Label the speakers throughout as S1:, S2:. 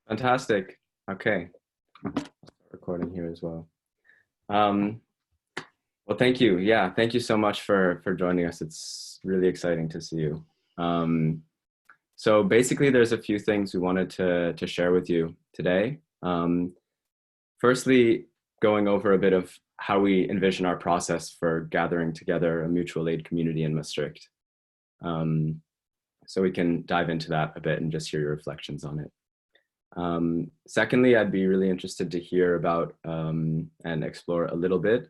S1: Fantastic. Okay. I'll start recording here as well. Well, thank you. Yeah, thank you so much for joining us. It's really exciting to see you. So basically, there's a few things we wanted to share with you today. Firstly, going over a bit of how we envision our process for gathering together a mutual aid community in Maastricht. So we can dive into that a bit and just hear your reflections on it. Secondly, I'd be really interested to hear about and explore a little bit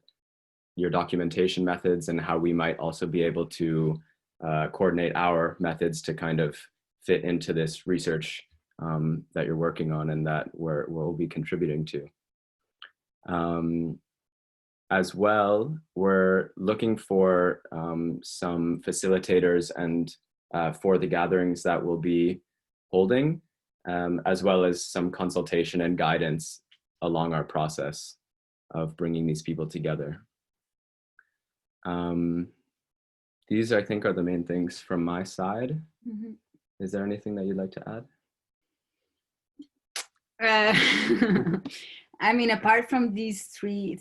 S1: your documentation methods and how we might also be able to coordinate our methods to kind of fit into this research that you're working on and that we'll be contributing to. As well, we're looking for some facilitators and for the gatherings that we'll be holding, as well as some consultation and guidance along our process of bringing these people together. These, I think, are the main things from my side. Mm-hmm. Is there anything that you'd like to
S2: add? I mean, apart from these three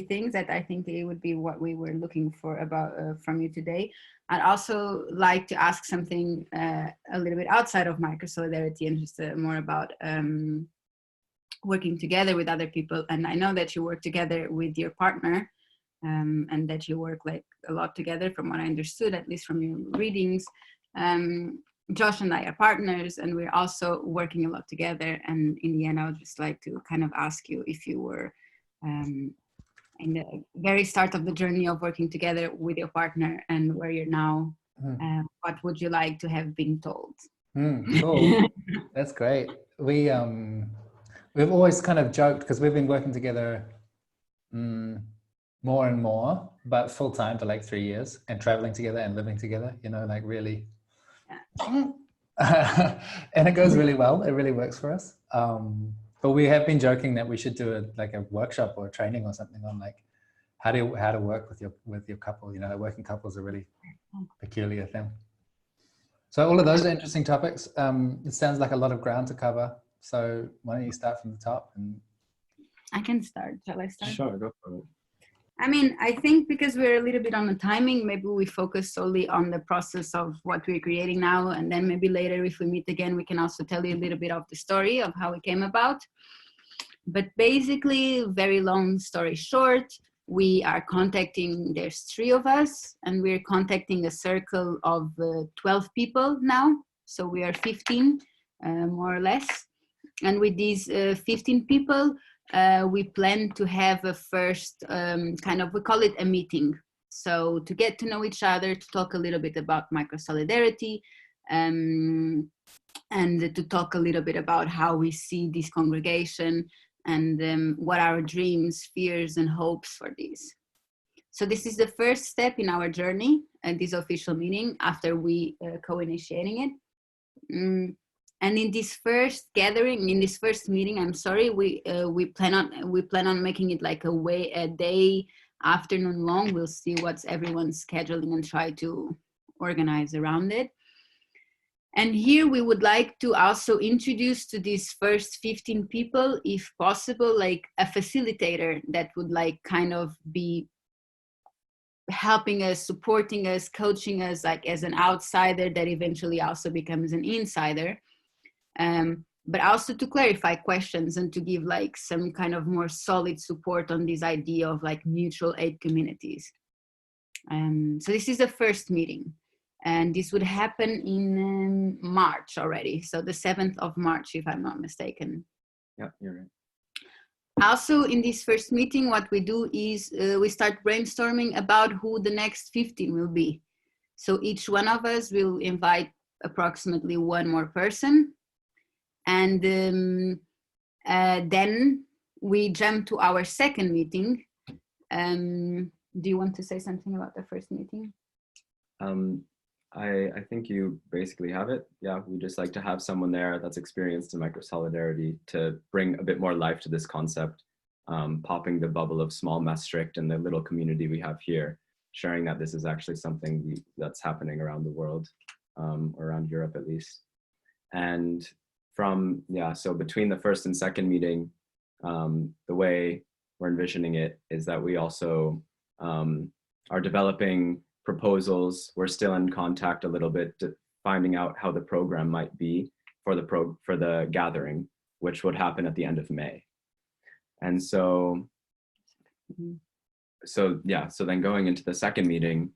S2: things that I think it would be what we were looking for about from you today, I'd also like to ask something a little bit outside of Microsolidarity and just more about working together with other people. And I know that you work together with your partner and that you work like a lot together from what I understood, at least from your readings. Josh and I are partners and we're also working a lot together. And in the end, I would just like to kind of ask you if you were in the very start of the journey of working together with your partner and where you're now, what would you like to have been told?
S3: Cool. That's great. We've always kind of joked because we've been working together more and more, but full time for like 3 years and traveling together and living together, you know, like really. And it goes really well. It really works for us. But we have been joking that we should do a workshop or a training or something on like how to work with your couple. You know, working couples are a really peculiar thing. So all of those are interesting topics. It sounds like a lot of ground to cover. So why don't you start from the top? And
S2: I can start. Shall I start?
S1: Sure, go for it.
S2: I mean, I think because we're a little bit on the timing, maybe we focus solely on the process of what we're creating now. And then maybe later, if we meet again, we can also tell you a little bit of the story of how it came about. But basically, very long story short, we are contacting, there's 3 of us, and we're contacting a circle of 12 people now. So we are 15, more or less. And with these 15 people, we plan to have a first we call it a meeting. So to get to know each other, to talk a little bit about Microsolidarity, and to talk a little bit about how we see this congregation and what our dreams, fears, and hopes for this. So this is the first step in our journey and this official meeting after we co-initiating it. And in this first gathering, in this first meeting, I'm sorry, we plan on making it like a day, afternoon long. We'll see what's everyone's scheduling and try to organize around it. And here we would like to also introduce to these first 15 people, if possible, like a facilitator that would like kind of be helping us, supporting us, coaching us, like as an outsider that eventually also becomes an insider. But also to clarify questions and to give like some kind of more solid support on this idea of like mutual aid communities. So this is the first meeting, and this would happen in March already. So the 7th of March, if I'm not mistaken.
S1: Yeah, you're right.
S2: Also in this first meeting, what we do is we start brainstorming about who the next 15 will be. So each one of us will invite approximately 1 more person. And then we jump to our second meeting. Do you want to say something about the first meeting?
S1: I think you basically have it. Yeah, we just like to have someone there that's experienced in Microsolidarity to bring a bit more life to this concept, popping the bubble of small Maastricht and the little community we have here, sharing that this is actually something that's happening around the world, or around Europe at least. And so between the first and second meeting, the way we're envisioning it is that we also are developing proposals. We're still in contact a little bit, finding out how the program might be for the gathering, which would happen at the end of May. And so then going into the second meeting,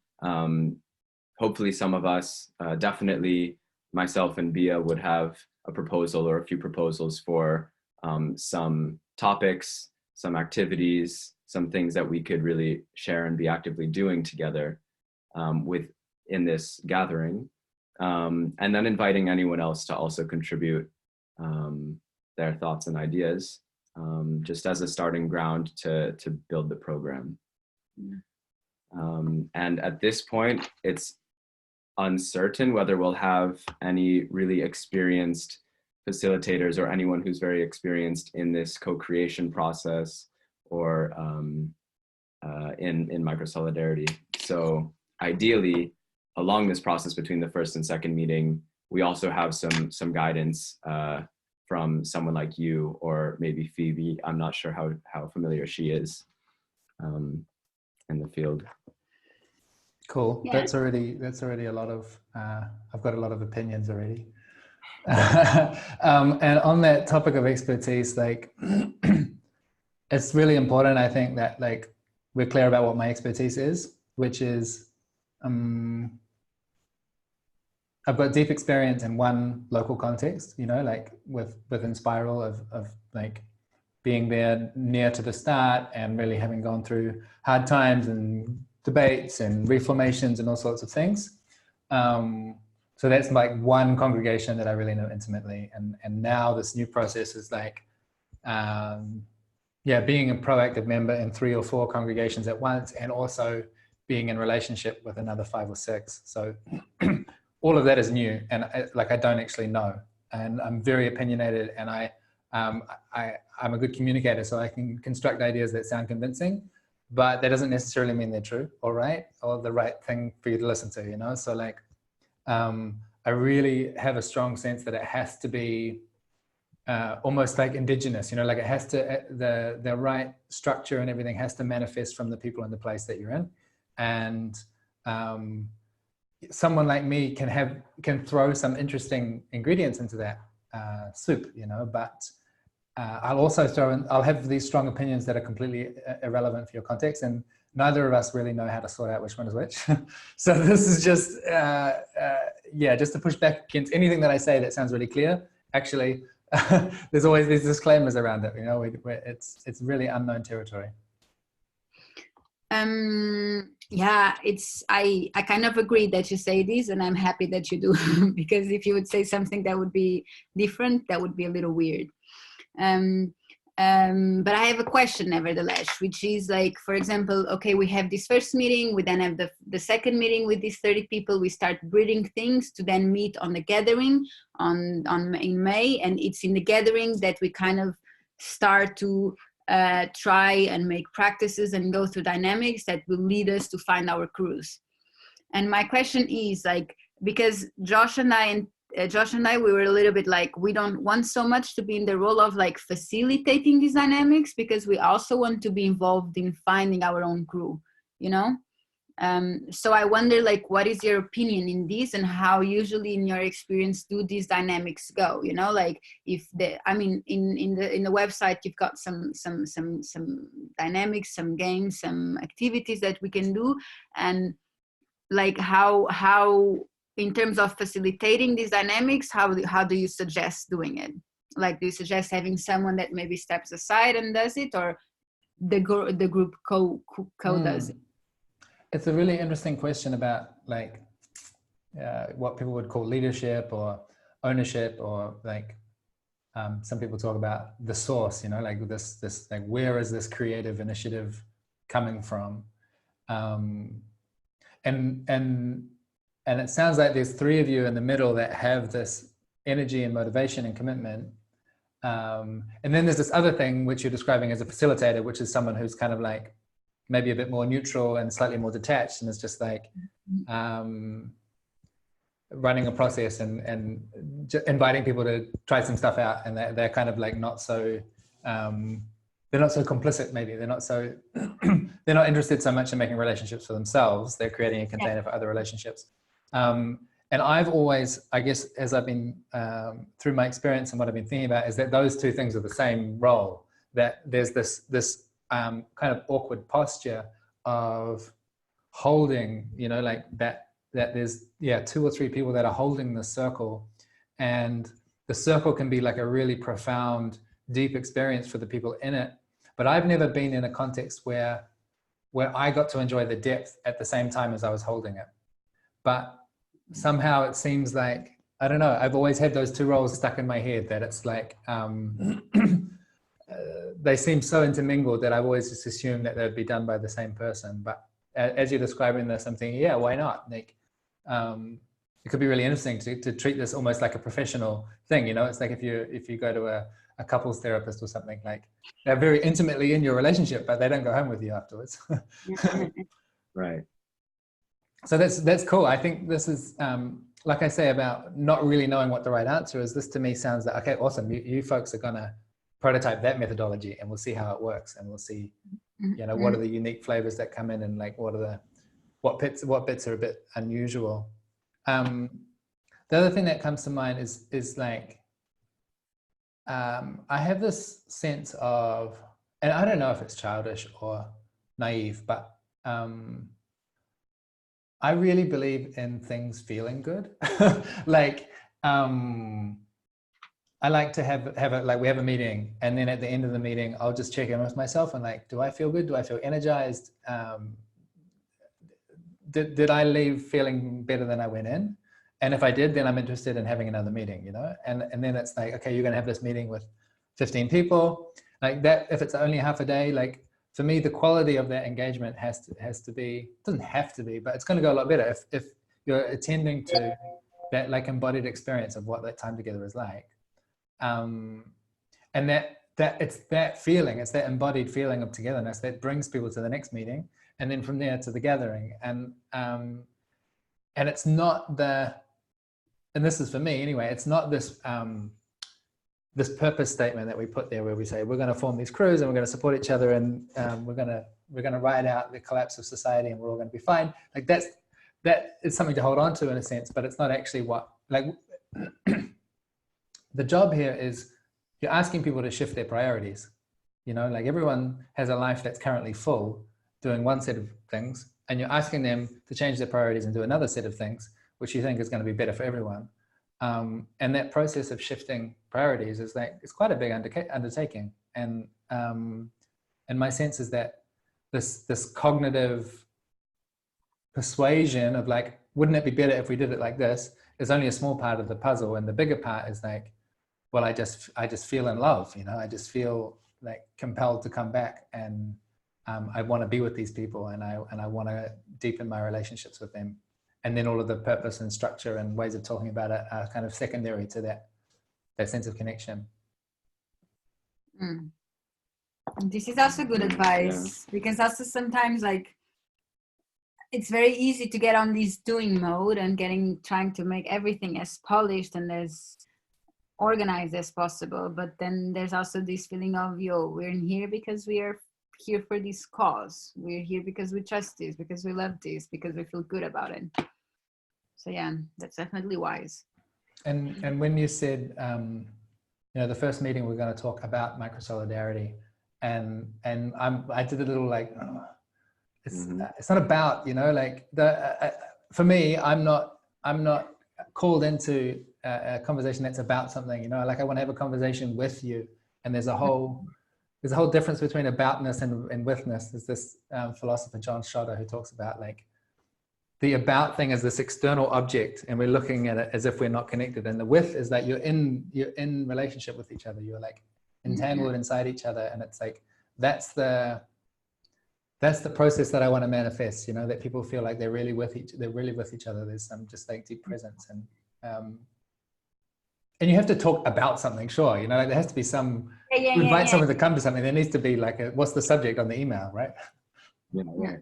S1: hopefully some of us, definitely myself and Bia, would have a proposal or a few proposals for some topics, some activities, some things that we could really share and be actively doing together in this gathering. And then inviting anyone else to also contribute their thoughts and ideas, just as a starting ground to build the program. And at this point, it's uncertain whether we'll have any really experienced facilitators or anyone who's very experienced in this co-creation process or in Microsolidarity. So ideally, along this process between the first and second meeting, we also have some guidance from someone like you or maybe Phoebe. I'm not sure how familiar she is in the field.
S3: Cool.
S2: Yeah.
S3: That's already a lot of, I've got a lot of opinions already. And on that topic of expertise, like, it's really important, I think, that like we're clear about what my expertise is, which is, I've got deep experience in one local context, you know, like within Spiral of like being there near to the start and really having gone through hard times and debates and reformations and all sorts of things. So that's like one congregation that I really know intimately. And now this new process is like, being a proactive member in 3 or 4 congregations at once, and also being in relationship with another 5 or 6. So all of that is new, and I don't actually know. And I'm very opinionated, and I'm a good communicator, so I can construct ideas that sound convincing, but that doesn't necessarily mean they're true or right, or the right thing for you to listen to, you know? So like, I really have a strong sense that it has to be almost like indigenous, you know, like it has to, the right structure and everything has to manifest from the people in the place that you're in. And someone like me can throw some interesting ingredients into that soup, you know, but I'll also I'll have these strong opinions that are completely irrelevant for your context, and neither of us really know how to sort out which one is which. So this is just, just to push back against anything that I say that sounds really clear. Actually, there's always these disclaimers around it, you know, it's really unknown territory.
S2: I kind of agree that you say this, and I'm happy that you do, because if you would say something that would be different, that would be a little weird. But I have a question nevertheless, which is like, for example, okay, we have this first meeting, we then have the second meeting with these 30 people, we start breeding things to then meet on the gathering in May, and it's in the gathering that we kind of start to try and make practices and go through dynamics that will lead us to find our crews. And my question is like, because Josh and I, we were a little bit like, we don't want so much to be in the role of like facilitating these dynamics, because we also want to be involved in finding our own crew, you know? So I wonder, like, what is your opinion in this, and how usually in your experience do these dynamics go? You know, like in the website you've got some dynamics, some games, some activities that we can do, and like how in terms of facilitating these dynamics, how do you suggest doing it? Like, do you suggest having someone that maybe steps aside and does it, or the group co does it?
S3: It's a really interesting question about like what people would call leadership or ownership, or like some people talk about the source, you know, like this like, where is this creative initiative coming from? And it sounds like there's 3 of you in the middle that have this energy and motivation and commitment. And then there's this other thing which you're describing as a facilitator, which is someone who's kind of like maybe a bit more neutral and slightly more detached, and it's just like running a process and inviting people to try some stuff out, and they're kind of like not so they're not so complicit. Maybe they're not so they're not interested so much in making relationships for themselves. They're creating a container for other relationships. And I've always, I guess, as I've been through my experience and what I've been thinking about, is that those two things are the same role. That there's this kind of awkward posture of holding, you know, like that there's 2 or 3 people that are holding the circle, and the circle can be like a really profound, deep experience for the people in it. But I've never been in a context where I got to enjoy the depth at the same time as I was holding it. But somehow it seems like, I don't know, I've always had those two roles stuck in my head, that it's like they seem so intermingled that I've always just assumed that they'd be done by the same person. But as you're describing this, I'm thinking, yeah, why not? Like, it could be really interesting to treat this almost like a professional thing. You know, it's like if you go to a couples therapist or something, like they're very intimately in your relationship, but they don't go home with you afterwards.
S1: Right.
S3: So that's cool. I think this is, like I say, about not really knowing what the right answer is. This to me sounds like, okay, awesome. You folks are gonna prototype that methodology, and we'll see how it works, and we'll see, you know, what are the unique flavors that come in, and like what bits are a bit unusual. The other thing that comes to mind is like, I have this sense of, and I don't know if it's childish or naive, but I really believe in things feeling good. Like, I like to have like, we have a meeting, and then at the end of the meeting, I'll just check in with myself and like, do I feel good? Do I feel energized? Did I leave feeling better than I went in? And if I did, then I'm interested in having another meeto, you know? And then it's like, okay, you're gonna have this meeting with 15 people. Like that, if it's only half a day, like for me, the quality of that engagement has to be, doesn't have to be, but it's gonna go a lot better if you're attending to that like embodied experience of what that time together is like. And that it's that feeling, it's that embodied feeling of togetherness that brings people to the next meeting, and then from there to the gathering. And it's not and this is for me anyway, it's not this this purpose statement that we put there where we say we're going to form these crews and we're going to support each other, and we're going to ride out the collapse of society and we're all going to be fine. Like that is something to hold on to in a sense, but it's not actually what, like, the job here is you're asking people to shift their priorities. You know, like everyone has a life that's currently full doing one set of things, and you're asking them to change their priorities and do another set of things, which you think is going to be better for everyone. And that process of shifting priorities is like, it's quite a big undertaking. And my sense is that this cognitive persuasion of like, wouldn't it be better if we did it like this, is only a small part of the puzzle. And the bigger part is like, well, I just feel in love, you know, I just feel like compelled to come back, and I want to be with these people, and I want to deepen my relationships with them. And then all of the purpose and structure and ways of talking about it are kind of secondary to that sense of connection.
S2: This is also good advice, because also sometimes like it's very easy to get on this doing mode and trying to make everything as polished and as organized as possible. But then there's also this feeling of, we're in here because we are here for this cause. We're here because we trust this, because we love this, because we feel good about it. So yeah, that's definitely wise.
S3: And when you said, you know, the first meeting we're going to talk about Microsolidarity, and I did a little like, it's not about, you know, like for me, I'm not called into a conversation that's about something, you know, like I want to have a conversation with you, and there's a whole difference between aboutness and withness. There's this philosopher, John Schotter, who talks about like the about thing is this external object, and we're looking at it as if we're not connected. And the with is that you're in relationship with each other. You're like entangled inside each other, and it's like that's the process that I want to manifest. You know, that people feel like they're really with each other. There's some just like deep presence, and you have to talk about something, sure. You know, like there has to be some. Invite someone to come to something. There needs to be like what's the subject on the email, right?
S1: Yeah.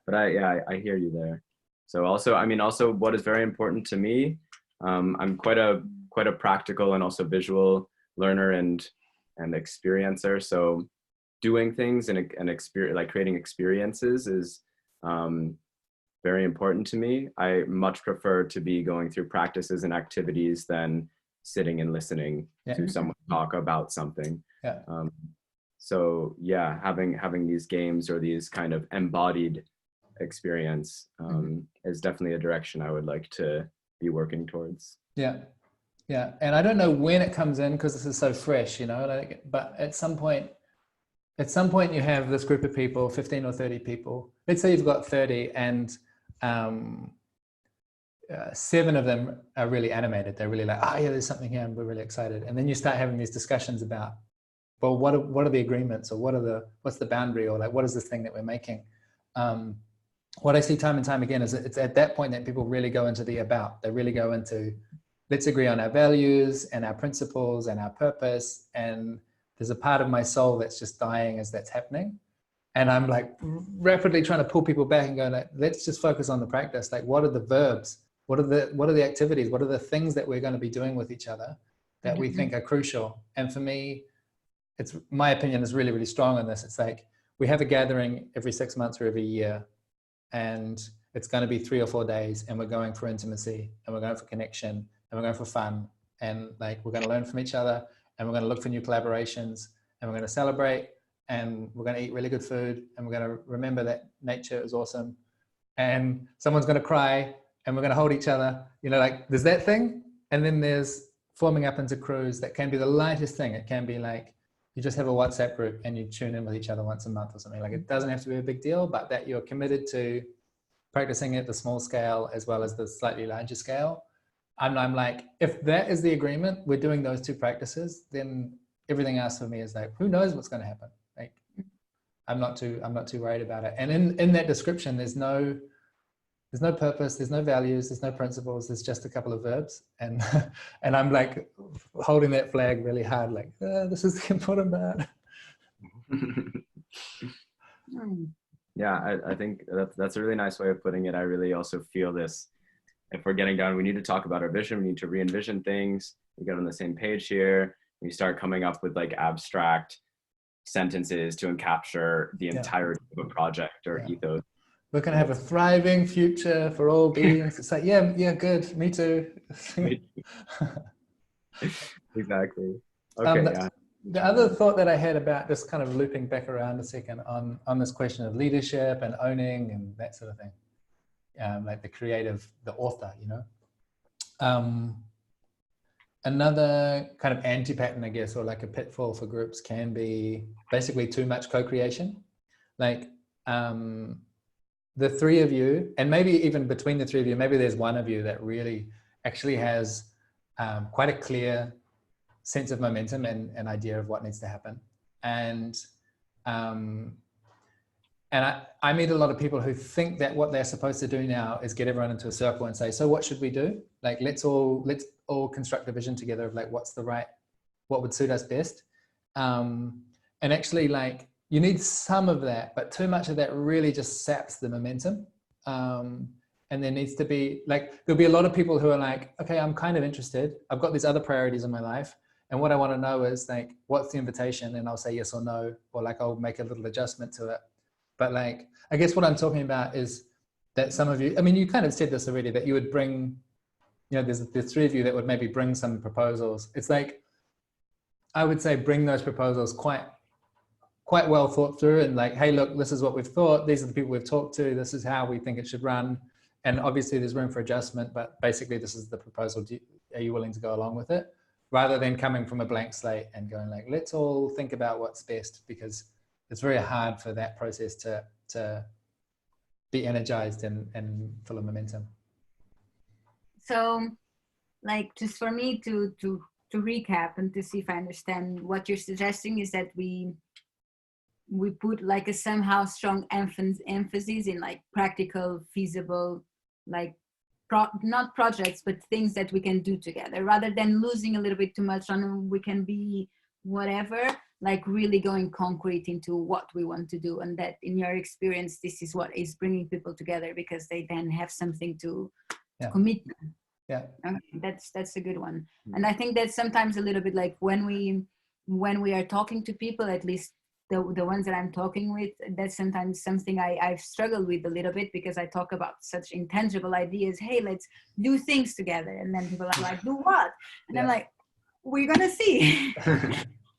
S1: But I hear you there. So also, I mean, also what is very important to me, I'm quite a practical and also visual learner and experiencer. So doing things and like creating experiences is very important to me. I much prefer to be going through practices and activities than sitting and listening to someone talk about something.
S3: Yeah.
S1: So yeah, having these games or these kind of embodied experience is definitely a direction I would like to be working towards.
S3: Yeah. Yeah. And I don't know when it comes in because this is so fresh, you know, like, but at some point you have this group of people, 15 or 30 people. Let's say you've got 30 and 7 of them are really animated. They're really like, oh yeah, there's something here and we're really excited. And then you start having these discussions about, well, what are the agreements, or what's the boundary, or like, what is this thing that we're making? What I see time and time again is it's at that point that people really go into the about. They really go into, let's agree on our values and our principles and our purpose. And there's a part of my soul that's just dying as that's happening. And I'm like rapidly trying to pull people back and go, like, let's just focus on the practice. Like, what are the verbs? What are the activities? What are the things that we're going to be doing with each other that we think are crucial? And for me, it's, my opinion is really, really strong on this. It's like, we have a gathering every 6 months or every year, and it's going to be 3 or 4 days, and we're going for intimacy, and we're going for connection, and we're going for fun, and like, we're going to learn from each other, and we're going to look for new collaborations, and we're going to celebrate, and we're going to eat really good food, and we're going to remember that nature is awesome, and someone's going to cry, and we're going to hold each other, you know, like, there's that thing. And then there's forming up into crews that can be the lightest thing. It can be like, you just have a WhatsApp group and you tune in with each other once a month or something. Like, it doesn't have to be a big deal, but that you're committed to practicing at the small scale as well as the slightly larger scale. I'm like, if that is the agreement, we're doing those 2 practices, then everything else for me is like, who knows what's going to happen? Like, I'm not too worried about it. And in that description, there's no purpose, there's no values, there's no principles, there's just a couple of verbs. And and I'm like holding that flag really hard, like, this is the important part.
S1: Yeah, I think that's a really nice way of putting it. I really also feel this, if we're getting down, we need to talk about our vision, we need to re-envision things, we get on the same page here, we start coming up with like abstract sentences to encapture the entirety of a project or ethos.
S3: We're going to have a thriving future for all beings. It's like, yeah, good. Me too.
S1: Exactly. Okay,
S3: The other thought that I had about just kind of looping back around a second on this question of leadership and owning and that sort of thing, like the creative, the author, you know. Another kind of anti-pattern, I guess, or like a pitfall for groups can be basically too much co-creation. Like, the 3 of you, and maybe even between the 3 of you, maybe there's one of you that really actually has quite a clear sense of momentum and an idea of what needs to happen. And I meet a lot of people who think that what they're supposed to do now is get everyone into a circle and say, so what should we do? Like, let's all construct a vision together of like, what would suit us best. And actually, like, you need some of that, but too much of that really just saps the momentum. And there needs to be like, there'll be a lot of people who are like, okay, I'm kind of interested. I've got these other priorities in my life. And what I want to know is like, what's the invitation? And I'll say yes or no, or like, I'll make a little adjustment to it. But like, I guess what I'm talking about is that some of you, I mean, you kind of said this already, that you would bring, you know, there's 3 of you that would maybe bring some proposals. It's like, I would say bring those proposals quite well thought through, and like, hey, look, this is what we've thought. These are the people we've talked to. This is how we think it should run. And obviously there's room for adjustment, but basically this is the proposal. Are you willing to go along with it? Rather than coming from a blank slate and going like, let's all think about what's best, because it's very hard for that process to be energized and full of momentum.
S2: So like, just for me to recap and to see if I understand what you're suggesting is that we put like a somehow strong emphasis in like practical, feasible, like not projects, but things that we can do together, rather than losing a little bit too much on we can be whatever. like really going concrete into what we want to do, and that in your experience this is what is bringing people together, because they then have something to commit to.
S3: Yeah,
S2: okay, that's a good one. And I think that's sometimes a little bit like when we are talking to people, at least the ones that I'm talking with, that's sometimes something I've struggled with a little bit, because I talk about such intangible ideas. Hey, let's do things together, and then people are like, do what? And I'm like, we're gonna see.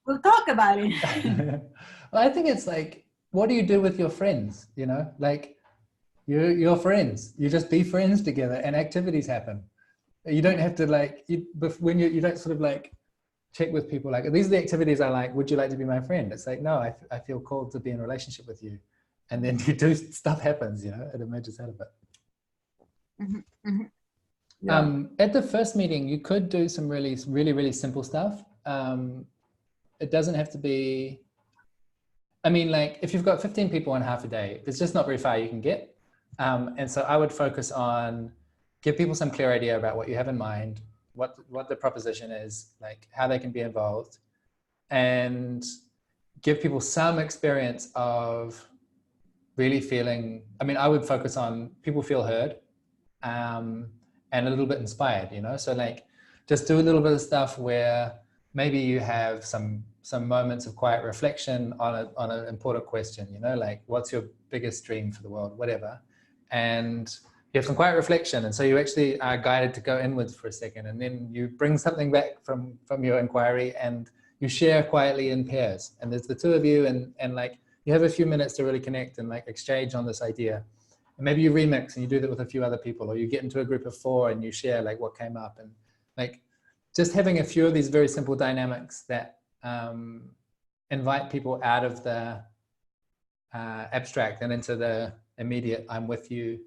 S2: We'll talk about it.
S3: Well, I think it's like, what do you do with your friends? You know, like you're friends. You just be friends together, and activities happen. You don't have to like, when you don't sort of like check with people like, these are the activities I like, would you like to be my friend? It's like, no, I feel called to be in a relationship with you. And then you do, stuff happens, you know, it emerges out of it.
S2: Mm-hmm, mm-hmm.
S1: Yeah.
S3: At the first meeting, you could do some really simple stuff. It doesn't have to be, I mean, like if you've got 15 people in half a day, it's just not very far you can get. And so I would focus on, give people some clear idea about what you have in mind, what the proposition is, like how they can be involved, and give people some experience of really feeling, I mean, I would focus on people feel heard, and a little bit inspired, you know? So like, just do a little bit of stuff where maybe you have some moments of quiet reflection on an important question, you know, like what's your biggest dream for the world, whatever. And you have some quiet reflection. And so you actually are guided to go inwards for a second, and then you bring something back from your inquiry, and you share quietly in pairs. And there's the two of you, and like, you have a few minutes to really connect and like exchange on this idea. And maybe you remix and you do that with a few other people, or you get into a group of 4 and you share like what came up, and like just having a few of these very simple dynamics that invite people out of the abstract and into the immediate I'm with you.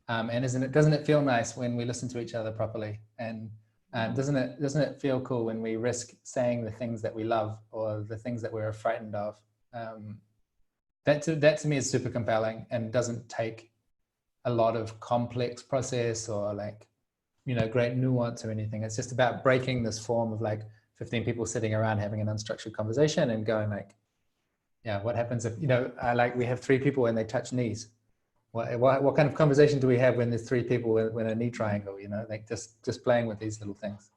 S3: And doesn't it feel nice when we listen to each other properly? And doesn't it feel cool when we risk saying the things that we love or the things that we're frightened of? That to me is super compelling, and doesn't take a lot of complex process or like, you know, great nuance or anything. It's just about breaking this form of like 15 people sitting around having an unstructured conversation and going like, yeah, what happens if, you know, like we have 3 people and they touch knees? What kind of conversation do we have when there's 3 people when a knee triangle, you know, like just playing with these little things.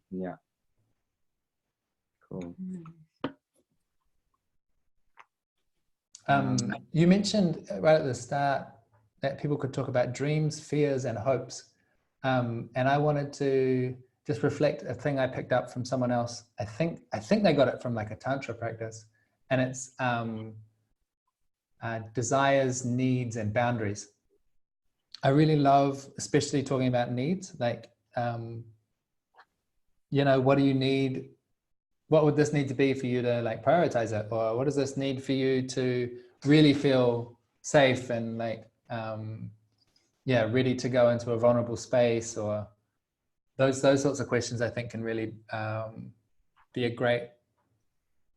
S1: Yeah. Cool.
S3: You mentioned right at the start that people could talk about dreams, fears, and hopes. And I wanted to just reflect a thing I picked up from someone else. I think they got it from like a Tantra practice, and it's desires, needs, and boundaries. I really love, especially talking about needs, like, you know, what do you need? What would this need to be for you to like prioritize it? Or what does this need for you to really feel safe and like, yeah, ready to go into a vulnerable space? Or those sorts of questions I think can really be a great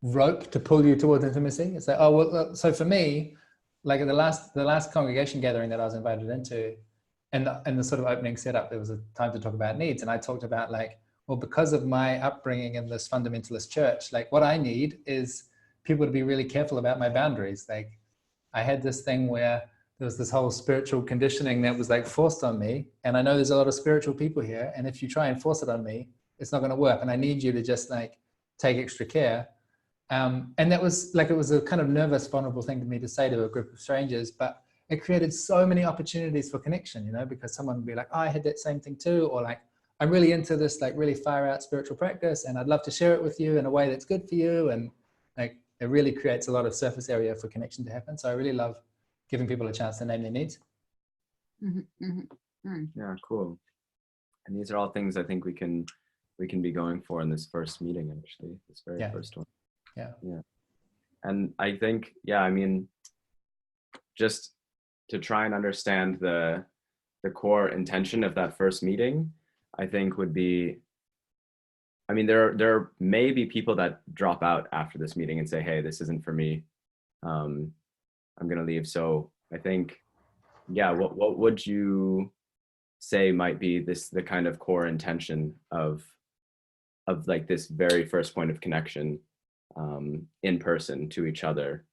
S3: rope to pull you towards intimacy. It's like, oh, well, so for me, like at the last congregation gathering that I was invited into, and the sort of opening setup, there was a time to talk about needs. And I talked about like, well, because of my upbringing in this fundamentalist church, like what I need is people to be really careful about my boundaries. Like I had this thing where there was this whole spiritual conditioning that was like forced on me. And I know there's a lot of spiritual people here. And if you try and force it on me, it's not going to work. And I need you to just like take extra care. And that was like, it was a kind of nervous, vulnerable thing to me to say to a group of strangers, but it created so many opportunities for connection, you know, because someone would be like, oh, I had that same thing too. Or like, I'm really into this like really far out spiritual practice and I'd love to share it with you in a way that's good for you. And like, it really creates a lot of surface area for connection to happen. So I really love giving people a chance to name their needs.
S1: Yeah, cool. And these are all things I think we can be going for in this first meeting, actually, this very first one.
S3: Yeah.
S1: And I think, yeah, I mean, just to try and understand the core intention of that first meeting, I think would be, I mean, there may be people that drop out after this meeting and say, hey, this isn't for me. I'm going to leave. So I think, yeah, what would you say might be the kind of core intention of like this very first point of connection? in person to each other?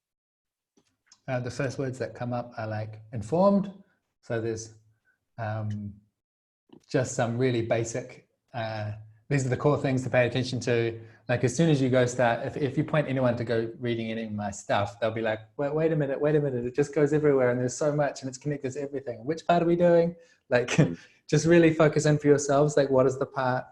S3: The first words that come up are like informed. So there's just some really basic, these are the core things to pay attention to. Like as soon as you go start, if you point anyone to go reading any of my stuff, they'll be like, wait a minute, it just goes everywhere and there's so much and it's connected to everything. Which part are we doing? Like just really focus in for yourselves. Like what is the part?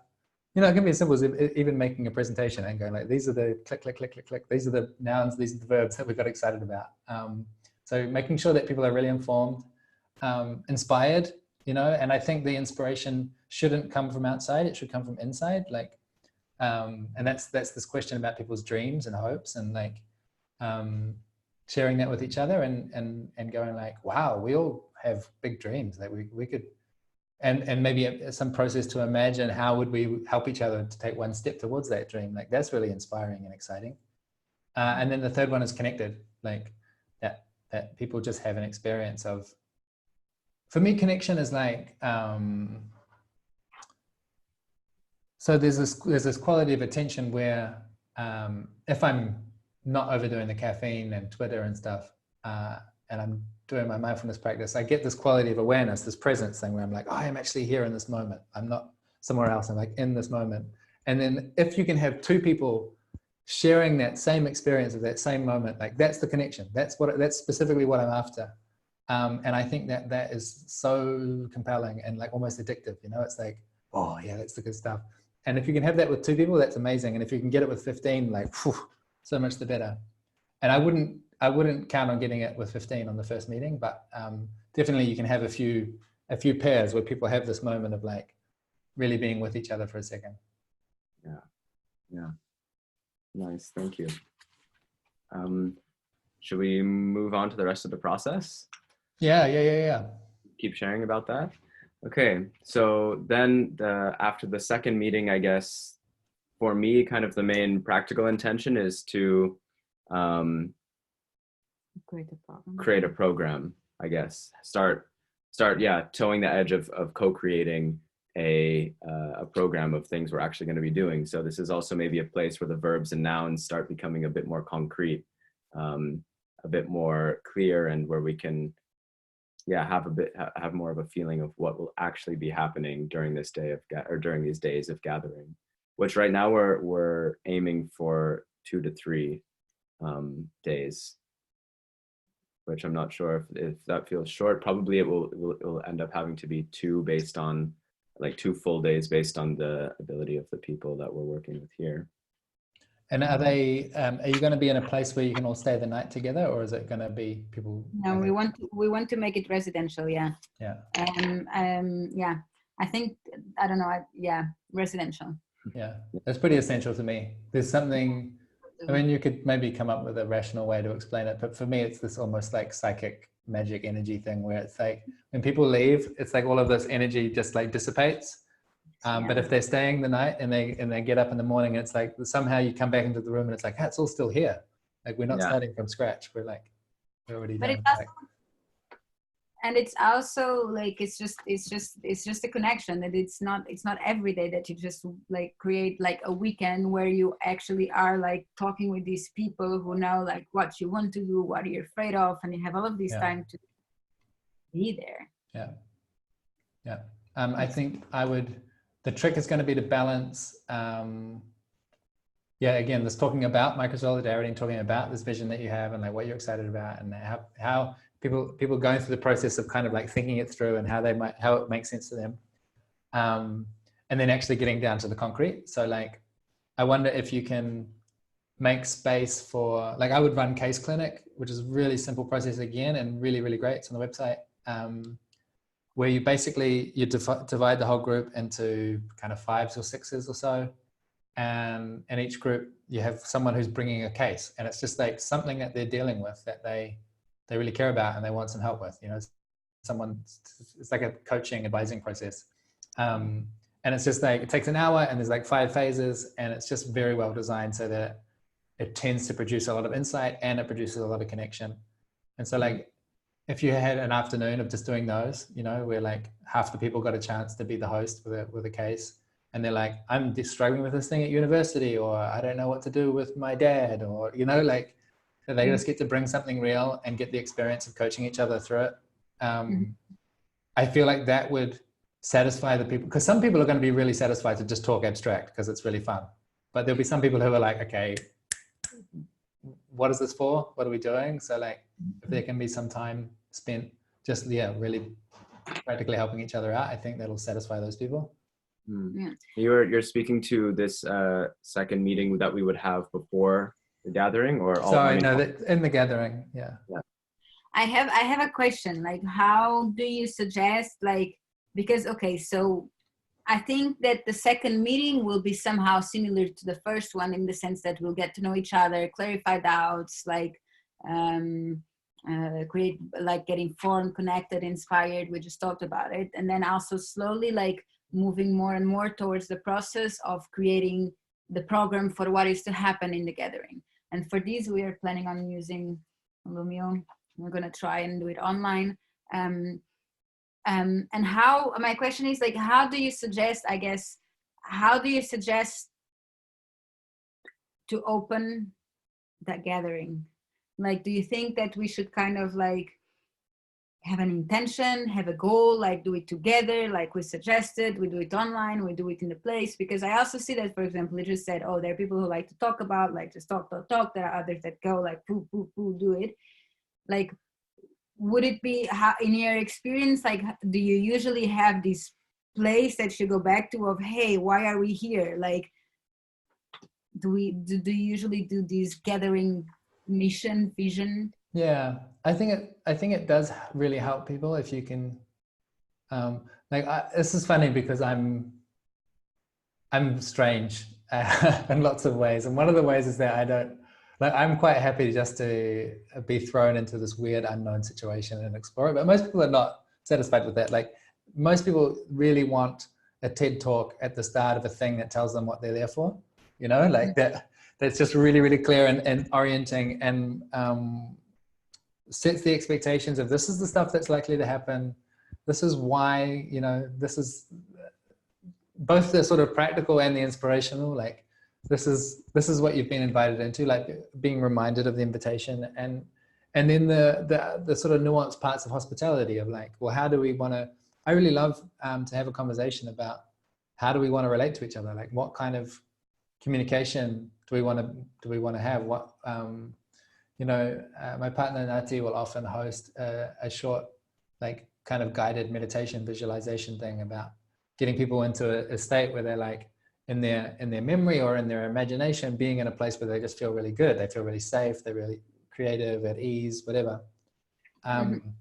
S3: You know, it can be as simple as even making a presentation and going like, these are the click, click, click, click, click. These are the nouns, these are the verbs that we got excited about. So making sure that people are really informed, inspired, you know, and I think the inspiration shouldn't come from outside, it should come from inside. Like, and that's this question about people's dreams and hopes and like sharing that with each other and going like, wow, we all have big dreams that we could, and maybe some process to imagine how would we help each other to take one step towards that dream. Like that's really inspiring and exciting. And then the third one is connected, like that people just have an experience of, for me, connection is like, so there's this quality of attention where if I'm not overdoing the caffeine and Twitter and stuff, and I'm doing my mindfulness practice, I get this quality of awareness, this presence thing where I'm like, oh, I'm actually here in this moment. I'm not somewhere else. I'm like in this moment. And then if you can have two people sharing that same experience of that same moment, like that's the connection. That's specifically what I'm after. And I think that is so compelling and like almost addictive, you know, it's like, oh yeah, that's the good stuff. And if you can have that with two people, that's amazing. And if you can get it with 15, like, whew, so much the better. And I wouldn't count on getting it with 15 on the first meeting, but definitely you can have a few pairs where people have this moment of like really being with each other for a second.
S1: Yeah. Nice, thank you. Should we move on to the rest of the process?
S3: Yeah.
S1: Keep sharing about that. Okay, so then after the second meeting, I guess for me, kind of the main practical intention is to create a program, I guess. Start, towing the edge of co-creating a program of things we're actually going to be doing. So this is also maybe a place where the verbs and nouns start becoming a bit more concrete, a bit more clear, and where we can have more of a feeling of what will actually be happening during this day during these days of gathering, which right now we're aiming for 2 to 3 days, which I'm not sure if that feels short. Probably it will end up having to be 2 based on like 2 full days based on the ability of the people that we're working with here.
S3: And are you going to be in a place where you can all stay the night together, or is it going to be people?
S2: No, we want to make it residential. Yeah.
S3: Yeah.
S2: Yeah. I think, I don't know. Residential.
S3: Yeah, that's pretty essential to me. There's something, I mean, you could maybe come up with a rational way to explain it, but for me, it's this almost like psychic magic energy thing where it's like when people leave, it's like all of this energy just like dissipates. But if they're staying the night and they get up in the morning, it's like somehow you come back into the room and it's like, it's all still here. Like we're not starting from scratch. We're already done.
S2: And it's also like it's just a connection, that it's not every day that you just like create like a weekend where you actually are like talking with these people who know like what you want to do, what you're afraid of, and you have all of this time to be there. Yeah. I think the trick is going to be to balance, again, this talking about microsolidarity and talking about this vision that you have and like what you're excited about and how people going through the process of kind of like thinking it through and how it makes sense to them. And then actually getting down to the concrete. So like, I wonder if you can make space for, like I would run Case Clinic, which is a really simple process again, and really, really great. It's on the website. Where you basically, divide the whole group into kind of 5s or 6s or so. And in each group, you have someone who's bringing a case, and it's just like something that they're dealing with that they really care about and they want some help with, you know, it's like a coaching, advising process. And it's just like, it takes an hour and there's like 5 phases, and it's just very well designed so that it tends to produce a lot of insight and it produces a lot of connection. And so like, if you had an afternoon of just doing those, you know, where like half the people got a chance to be the host with a case,
S3: and they're like, I'm just struggling with this thing at university, or I don't know what to do with my dad, or, you know, like, so they just get to bring something real and get the experience of coaching each other through it. I feel like that would satisfy the people, because some people are going to be really satisfied to just talk abstract because it's really fun. But there'll be some people who are like, okay, what is this for? What are we doing? So like, if there can be some time spent just, yeah, really practically helping each other out, I think that'll satisfy those people.
S2: Yeah.
S1: You're speaking to this second meeting that we would have before the gathering, or all?
S3: Sorry, no, in the gathering, yeah.
S2: I have a question. Like, how do you suggest, like, because okay, so I think that the second meeting will be somehow similar to the first one in the sense that we'll get to know each other, clarify doubts, like create, like, get informed, connected, inspired. We just talked about it, and then also slowly like moving more and more towards the process of creating the program for what is to happen in the gathering. And for these, we are planning on using Lumio. We're going to try and do it online. And how, my question is, like, how do you suggest, I guess, how do you suggest to open that gathering? Like, do you think that we should kind of like have an intention, have a goal, like do it together, like we suggested, we do it online, we do it in the place? Because I also see that, for example, you just said, oh, there are people who like to talk about, like just talk. There are others that go like, poo, do it. Like, would it be, how, in your experience, like, do you usually have this place that you go back to of, hey, why are we here? Like, do you usually do this gathering mission, vision?
S3: Yeah, I think it does really help people if you can, this is funny because I'm strange in lots of ways. And one of the ways is that I don't, like, I'm quite happy just to be thrown into this weird unknown situation and explore it. But most people are not satisfied with that. Like, most people really want a TED talk at the start of a thing that tells them what they're there for, you know, like that's just really, really clear and orienting, and sets the expectations of, this is the stuff that's likely to happen. This is why, you know, this is both the sort of practical and the inspirational, like, this is what you've been invited into, like being reminded of the invitation, and then the sort of nuanced parts of hospitality of like, well, how do we want to, I really love to have a conversation about how do we want to relate to each other? Like, what kind of communication do we want to have? What, you know, my partner Nati will often host a short, like, kind of guided meditation visualization thing about getting people into a state where they're like, in their memory or in their imagination, being in a place where they just feel really good. They feel really safe. They're really creative, at ease, whatever. And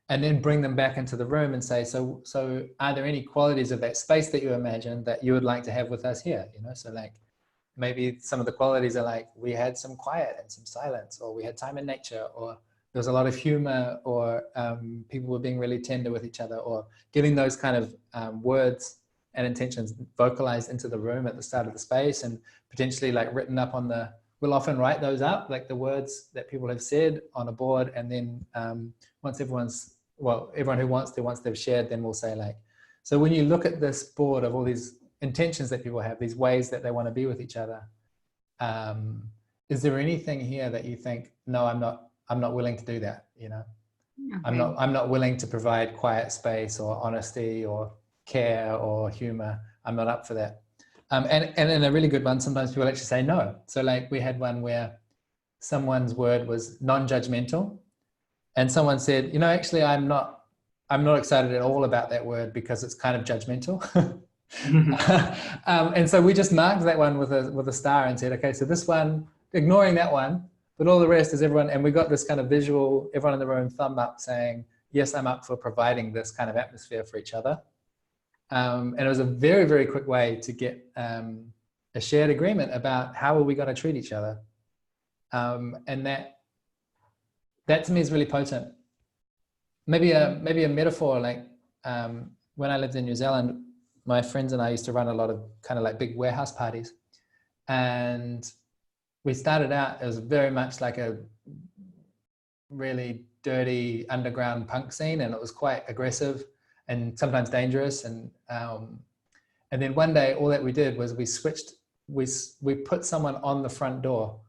S3: then bring them back into the room and say, so are there any qualities of that space that you imagine that you would like to have with us here? You know, so like, maybe some of the qualities are like, we had some quiet and some silence, or we had time in nature, or there was a lot of humor, or people were being really tender with each other, or getting those kind of words and intentions vocalized into the room at the start of the space, and potentially like written up on we'll often write those up, like the words that people have said on a board. And then once everyone who wants to, once they've shared, then we'll say like, so when you look at this board of all these intentions that people have, these ways that they want to be with each other, is there anything here that you think, no, I'm not willing to do that, you know? Okay. I'm not willing to provide quiet space or honesty or care or humor. I'm not up for that. And in a really good one, sometimes people actually say no. So like, we had one where someone's word was non-judgmental, and someone said, you know, actually I'm not excited at all about that word because it's kind of judgmental. And so we just marked that one with a star and said, okay, so this one, ignoring that one, but all the rest is everyone. And we got this kind of visual, everyone in the room thumb up saying, yes, I'm up for providing this kind of atmosphere for each other. And it was a very, very quick way to get a shared agreement about how are we going to treat each other. And that to me is really potent. Maybe a metaphor, like when I lived in New Zealand, my friends and I used to run a lot of kind of like big warehouse parties. And we started out, it was very much like a really dirty underground punk scene, and it was quite aggressive and sometimes dangerous. And And then one day, all that we did was we put someone on the front door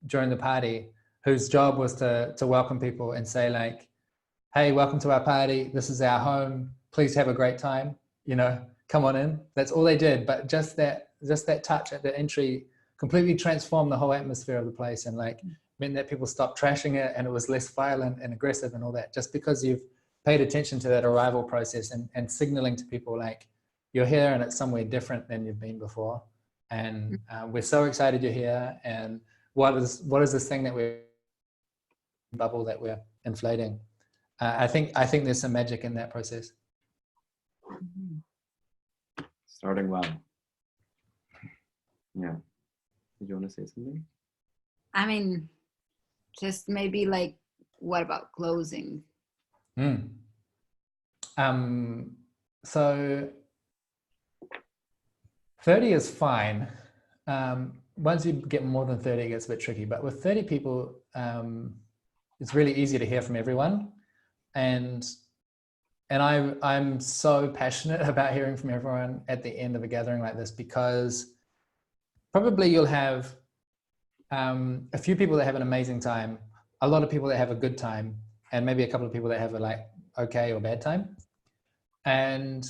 S3: during the party whose job was to welcome people and say like, hey, welcome to our party. This is our home. Please have a great time. You know, come on in. That's all they did. But just that touch at the entry completely transformed the whole atmosphere of the place, and like meant that people stopped trashing it, and it was less violent and aggressive and all that, just because you've paid attention to that arrival process and signaling to people like, you're here and it's somewhere different than you've been before. And we're so excited you're here. And what is this thing that we're bubble that we're inflating? I think there's some magic in that process.
S1: Starting well. Yeah. Did you want to say something?
S2: I mean, just maybe like, what about closing?
S3: So 30 is fine. Once you get more than 30, it gets a bit tricky. But with 30 people, it's really easy to hear from everyone. And I'm so passionate about hearing from everyone at the end of a gathering like this, because probably you'll have a few people that have an amazing time, a lot of people that have a good time, and maybe a couple of people that have a like okay or bad time. And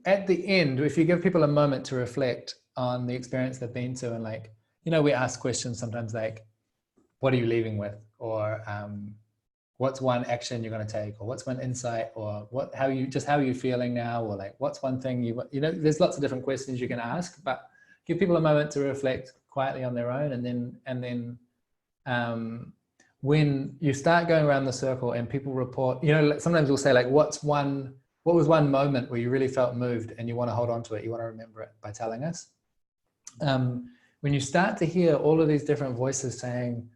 S3: at the end, if you give people a moment to reflect on the experience they've been to, and like, you know, we ask questions sometimes like, what are you leaving with? Or what's one action you're going to take? Or what's one insight? Or how are you feeling now? Or like, what's one thing you know, there's lots of different questions you can ask, but give people a moment to reflect quietly on their own. And then when you start going around the circle and people report, you know, sometimes we'll say like, what was one moment where you really felt moved and you want to hold on to it, you want to remember it by telling us. When you start to hear all of these different voices saying,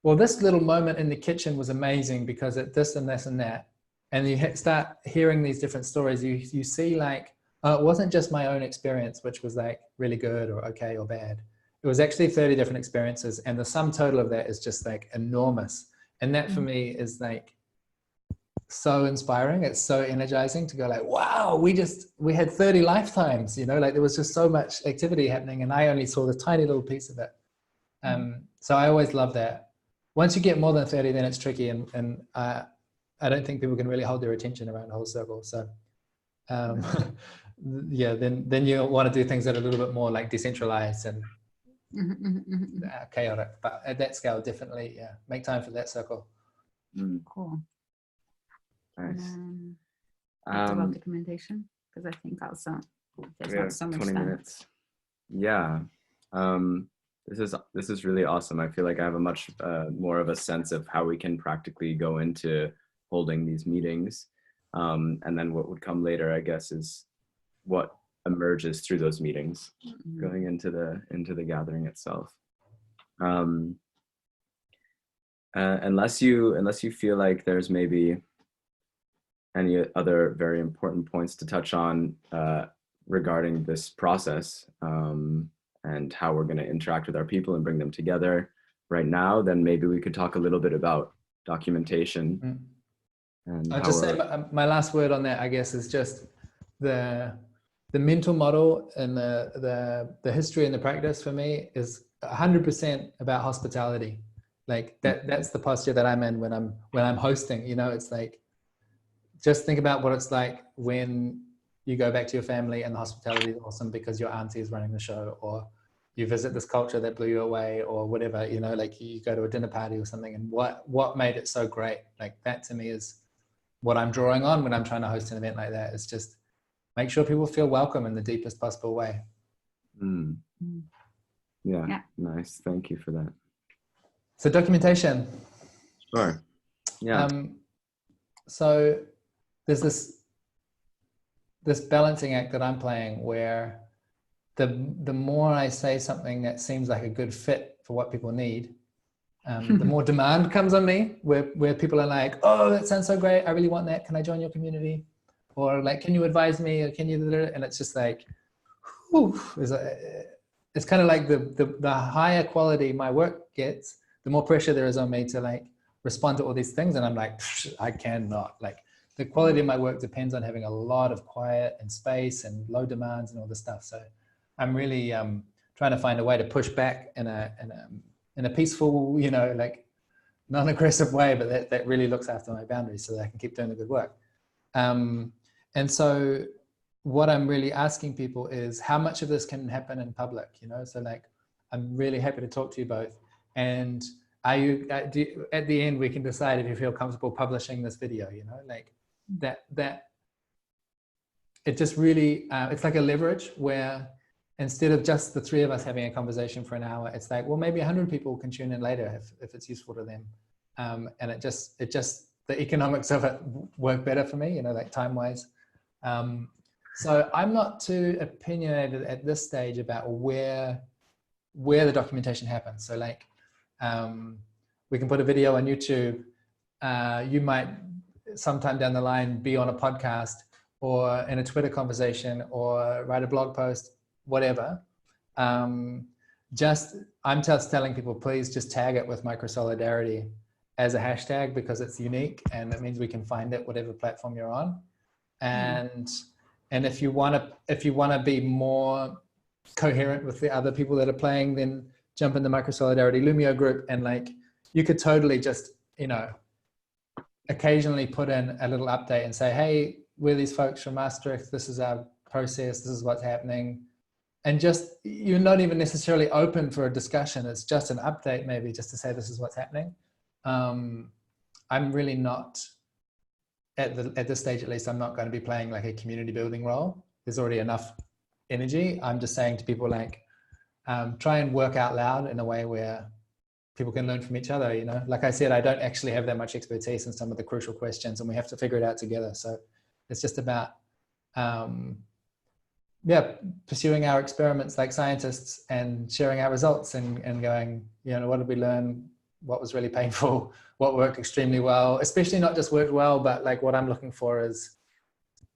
S3: well, this little moment in the kitchen was amazing because it this and this and that, and you start hearing these different stories, you see like, it wasn't just my own experience, which was like really good or okay or bad. It was actually 30 different experiences, and the sum total of that is just like enormous. And that for me is like so inspiring. It's so energizing to go like, wow, we had 30 lifetimes, you know, like there was just so much activity happening and I only saw the tiny little piece of it. So I always love that. Once you get more than 30, then it's tricky, and I don't think people can really hold their attention around the whole circle. So yeah, then you want to do things that are a little bit more like decentralized and chaotic, but at that scale, definitely, yeah, make time for that circle.
S2: Cool.
S1: Nice.
S2: About documentation, because I think also there's not so much
S1: 20
S2: time.
S1: minutes. Yeah. This is really awesome. I feel like I have a much more of a sense of how we can practically go into holding these meetings. And then what would come later, I guess, is what emerges through those meetings, going into the gathering itself. Unless you feel like there's maybe any other very important points to touch on regarding this process and how we're going to interact with our people and bring them together right now, then maybe we could talk a little bit about documentation. And
S3: I'll just say my last word on that, I guess, is just the mental model and the history and the practice for me is 100% about hospitality. Like that's the posture that I'm in when I'm hosting. You know, it's like, just think about what it's like when you go back to your family and the hospitality is awesome because your auntie is running the show, or you visit this culture that blew you away, or whatever, you know, like you go to a dinner party or something, and what made it so great. Like that to me is what I'm drawing on when I'm trying to host an event like that. Is just make sure people feel welcome in the deepest possible way.
S1: Yeah, nice. Thank you for that.
S3: So documentation.
S1: Sure. Yeah.
S3: So there's this balancing act that I'm playing where the more I say something that seems like a good fit for what people need, the more demand comes on me, where people are like, oh, that sounds so great, I really want that, can I join your community? Or like, can you advise me, or can you, and it's just like, whew, it's kind of like the higher quality my work gets, the more pressure there is on me to like respond to all these things. And I'm like, I cannot, like, the quality of my work depends on having a lot of quiet and space and low demands and all this stuff. So I'm really trying to find a way to push back in a peaceful, you know, like non-aggressive way, but that really looks after my boundaries so that I can keep doing the good work. And so what I'm really asking people is how much of this can happen in public, you know? So like, I'm really happy to talk to you both. And at the end, we can decide if you feel comfortable publishing this video, you know, like that it just really, it's like a leverage where instead of just the three of us having a conversation for an hour, it's like, well, maybe 100 people can tune in later if it's useful to them. And it just, the economics of it work better for me, you know, like time-wise. So I'm not too opinionated at this stage about where the documentation happens. So like, we can put a video on YouTube. You might sometime down the line be on a podcast or in a Twitter conversation or write a blog post, whatever. I'm just telling people, please just tag it with Microsolidarity as a hashtag because it's unique and it means we can find it whatever platform you're on. And if you want to be more coherent with the other people that are playing, then jump in the Microsolidarity Lumio group and like you could totally just, you know, occasionally put in a little update and say, hey, we're these folks from Maastricht, this is our process, this is what's happening. And just, you're not even necessarily open for a discussion, it's just an update maybe just to say this is what's happening. I'm really not, at this stage at least, I'm not going to be playing like a community building role. There's already enough energy. I'm just saying to people like, try and work out loud in a way where people can learn from each other, you know? Like I said, I don't actually have that much expertise in some of the crucial questions and we have to figure it out together. So it's just about, pursuing our experiments like scientists and sharing our results and going, you know, what did we learn? What was really painful? What worked extremely well? Especially not just worked well, but like what I'm looking for is,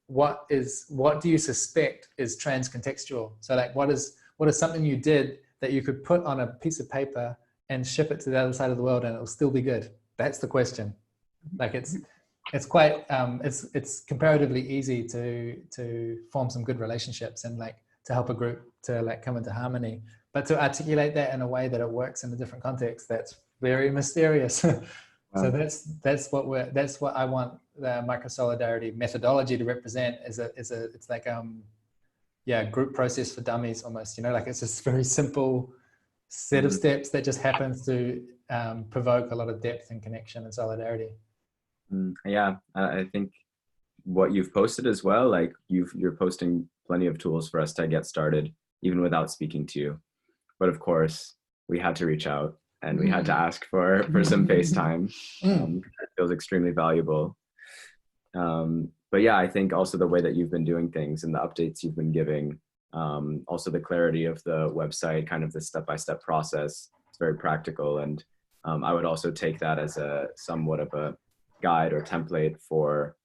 S3: what do you suspect is transcontextual? So like, what is something you did that you could put on a piece of paper and ship it to the other side of the world and it will still be good? That's the question. Like it's quite, it's comparatively easy to form some good relationships and like to help a group to like come into harmony, but to articulate that in a way that it works in a different context, that's very mysterious.
S1: Wow.
S3: So that's what I want the Microsolidarity methodology to represent it's like, group process for dummies almost, you know, like it's this very simple set of steps that just happens to provoke a lot of depth and connection and solidarity.
S1: Yeah, I think what you've posted as well, like you're posting plenty of tools for us to get started, even without speaking to you. But of course, we had to reach out and we had to ask for some FaceTime. It feels extremely valuable. But yeah, I think also the way that you've been doing things and the updates you've been giving, also the clarity of the website, kind of the step-by-step process, it's very practical. And I would also take that as somewhat of a guide or template for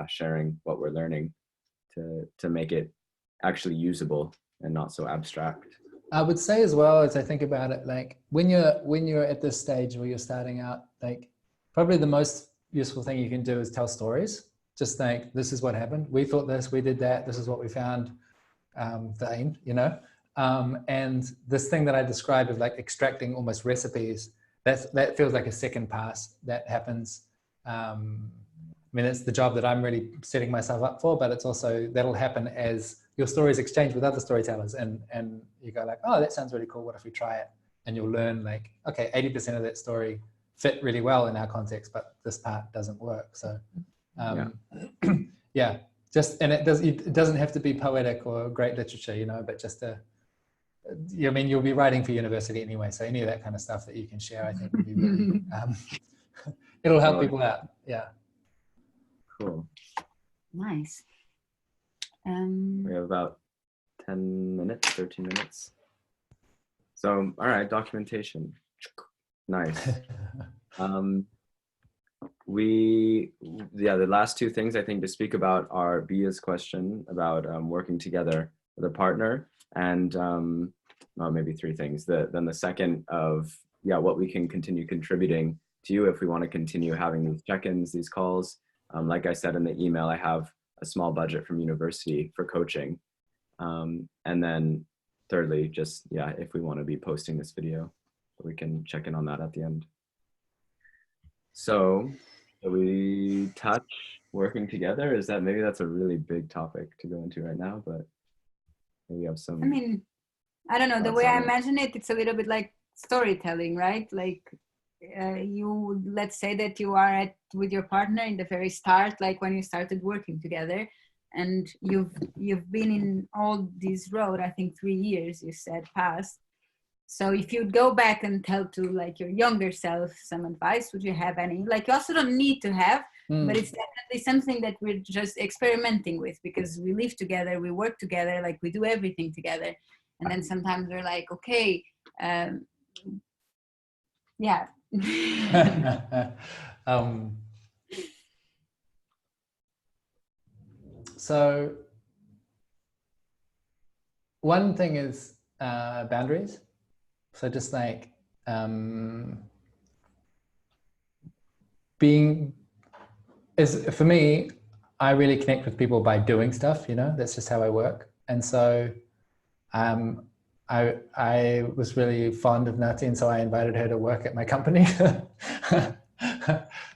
S1: sharing what we're learning to make it actually usable and not so abstract.
S3: I would say as well, as I think about it, like when you're at this stage where you're starting out, like probably the most useful thing you can do is tell stories. Just like, this is what happened. We thought this, we did that. This is what we found. The aim, you know? And this thing that I described of like extracting almost recipes, that feels like a second pass that happens. I mean, it's the job that I'm really setting myself up for, but it's also, that'll happen as your stories exchange with other storytellers and you go like, oh, that sounds really cool. What if we try it? And you'll learn like, okay, 80% of that story fit really well in our context, but this part doesn't work. So yeah, just, and it doesn't have to be poetic or great literature, you know, but just I mean, you'll be writing for university anyway. So any of that kind of stuff that you can share, I think would be really, it'll help people out. Yeah.
S1: Cool.
S2: Nice.
S1: We have about 10 minutes, 13 minutes. So, all right, documentation. Nice. The last two things I think to speak about are Bia's question about working together with a partner, and maybe three things. Then the second of what we can continue contributing to you if we want to continue having these check-ins, these calls, Like I said in the email, I have a small budget from university for coaching. And then thirdly, just, yeah, if we want to be posting this video, we can check in on that at the end. So we touch working together? Is that, maybe that's a really big topic to go into right now, but maybe you have some.
S2: I mean, I don't know, the way I imagine it, it's a little bit like storytelling, right? Like you, let's say that you are with your partner in the very start, like when you started working together, and you've been in all this road, I think 3 years, you said, past. So if you'd go back and tell to like your younger self some advice, would you have any? Like, you also don't need to have, but it's definitely something that we're just experimenting with, because we live together, we work together, like we do everything together. And then sometimes we're like, okay, yeah.
S3: So one thing is boundaries. So just like for me, I really connect with people by doing stuff, you know, that's just how I work. And so I was really fond of Nati, and so I invited her to work at my company.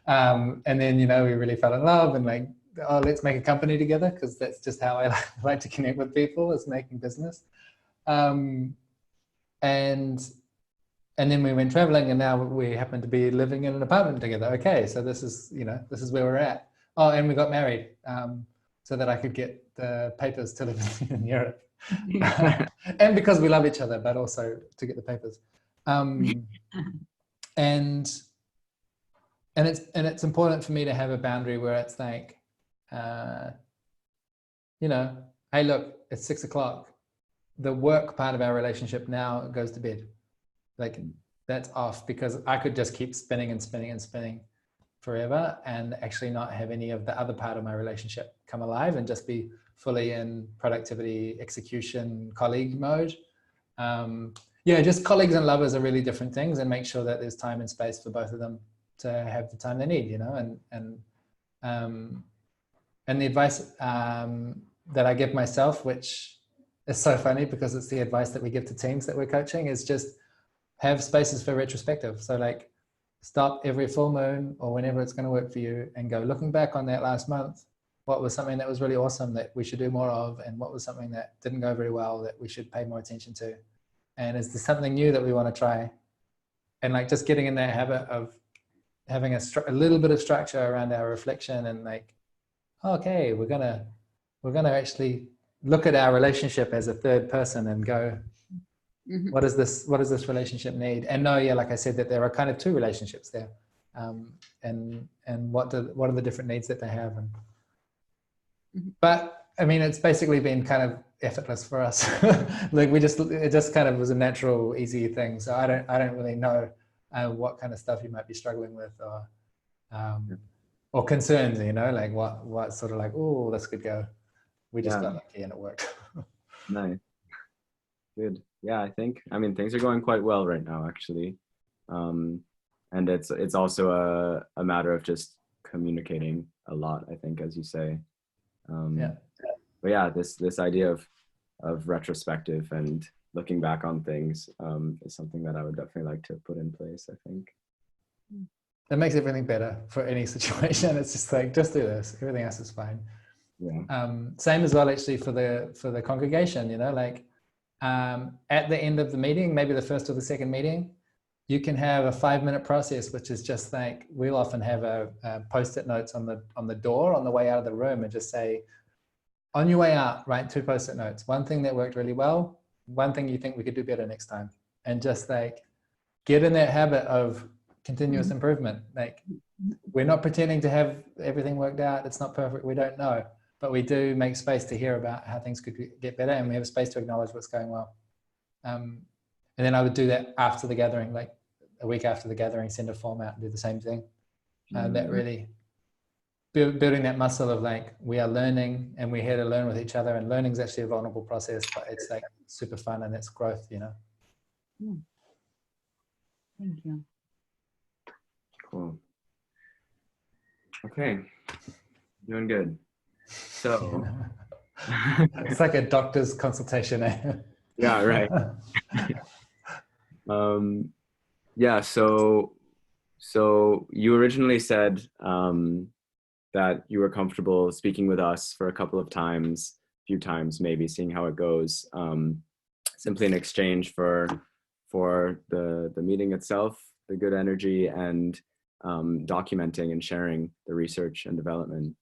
S3: And then, you know, we really fell in love, and like, oh, let's make a company together, because that's just how I like to connect with people, is making business. And then we went traveling, and now we happen to be living in an apartment together. Okay, so this is, you know, this is where we're at. Oh, and we got married so that I could get the papers to live in Europe. And because we love each other, but also to get the papers. And it's important for me to have a boundary where it's like, you know, hey, look, it's 6 o'clock. The work part of our relationship now goes to bed. Like, that's off, because I could just keep spinning and spinning and spinning forever and actually not have any of the other part of my relationship come alive, and just be fully in productivity, execution, colleague mode. Yeah, just colleagues and lovers are really different things, and make sure that there's time and space for both of them to have the time they need, you know. And the advice that I give myself, which is so funny because it's the advice that we give to teams that we're coaching, is just have spaces for retrospective. So like, stop every full moon or whenever it's going to work for you and go, looking back on that last month, what was something that was really awesome that we should do more of, and what was something that didn't go very well that we should pay more attention to, and is there something new that we want to try? And like, just getting in that habit of having a little bit of structure around our reflection, and like, okay, we're gonna actually look at our relationship as a third person and go, what does this relationship need? And no, yeah, like I said, that there are kind of two relationships there, and what are the different needs that they have. And but I mean, it's basically been kind of effortless for us. Like, it just kind of was a natural, easy thing. So I don't really know what kind of stuff you might be struggling with, or concerns, you know, like what sort of like, oh, this could go. We just got lucky and it worked.
S1: Nice. Good. Yeah, I mean, things are going quite well right now, actually. And it's also a matter of just communicating a lot, I think, as you say. But yeah, this idea of retrospective and looking back on things is something that I would definitely like to put in place, I think.
S3: That makes everything better for any situation. It's just like, just do this. Everything else is fine.
S1: Yeah.
S3: Same as well, actually, for the congregation, you know, like at the end of the meeting, maybe the first or the second meeting, you can have a 5-minute process, which is just like, we'll often have a post-it notes on the door on the way out of the room, and just say, on your way out, write 2 post-it notes. One thing that worked really well, one thing you think we could do better next time. And just like, get in that habit of continuous improvement. Like, we're not pretending to have everything worked out. It's not perfect. We don't know, but we do make space to hear about how things could get better, and we have space to acknowledge what's going well. And then I would do that after the gathering, like a week after the gathering, send a form out and do the same thing. That really building that muscle of like, we are learning and we're here to learn with each other, and learning is actually a vulnerable process, but it's like super fun and it's growth, you know.
S2: Thank you.
S1: Cool. Okay. Doing good. So,
S3: It's like a doctor's consultation. Eh?
S1: yeah, right. Yeah, so you originally said that you were comfortable speaking with us for a couple of times, few times maybe, seeing how it goes, simply in exchange for the meeting itself, the good energy, and documenting and sharing the research and development.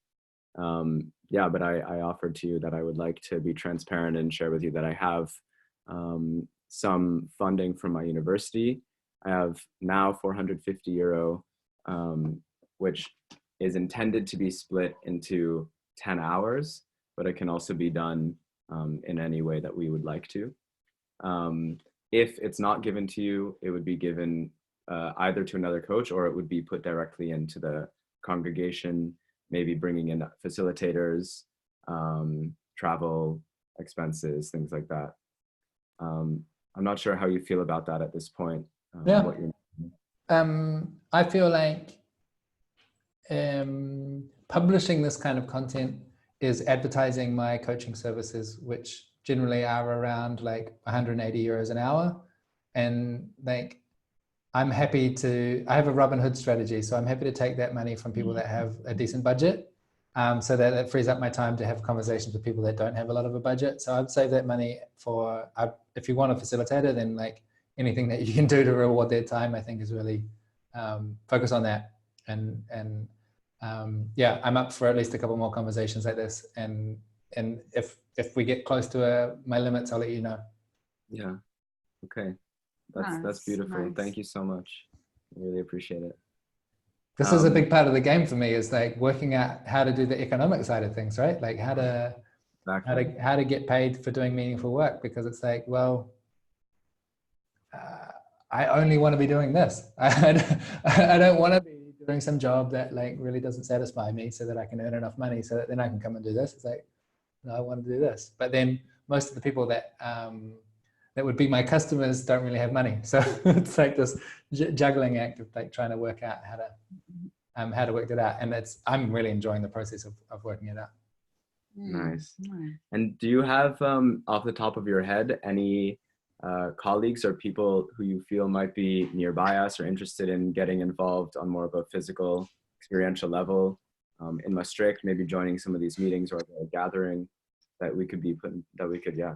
S1: Yeah, but I offered to you that I would like to be transparent and share with you that I have some funding from my university. I have now 450 euro, which is intended to be split into 10 hours, but it can also be done in any way that we would like to. If it's not given to you, it would be given either to another coach, or it would be put directly into the congregation, maybe bringing in facilitators, travel expenses, things like that. I'm not sure how you feel about that at this point.
S3: Yeah. I feel like publishing this kind of content is advertising my coaching services, which generally are around like 180 euros an hour. And like, I'm happy to, I have a Robin Hood strategy. So I'm happy to take that money from people that have a decent budget. So that it frees up my time to have conversations with people that don't have a lot of a budget. So I'd save that money for, if you want a facilitator, then like anything that you can do to reward their time, I think is really focus on that. And yeah, I'm up for at least a couple more conversations like this. And if we get close to my limits, I'll let you know.
S1: Yeah. Okay. That's beautiful. Nice. Thank you so much. I really appreciate it.
S3: This is a big part of the game for me, is like working out how to do the economic side of things, right? Like how to get paid for doing meaningful work, because it's like, well, I only want to be doing this. I don't want to be doing some job that like really doesn't satisfy me, so that I can earn enough money so that then I can come and do this. It's like, no, I want to do this. But then most of the people that that would be my customers don't really have money. So it's like this juggling act of like trying to work out how to work that out. And I'm really enjoying the process of working it out.
S1: Nice. And do you have, off the top of your head, any colleagues or people who you feel might be nearby us or interested in getting involved on more of a physical, experiential level in Maastricht, maybe joining some of these meetings or a gathering that we could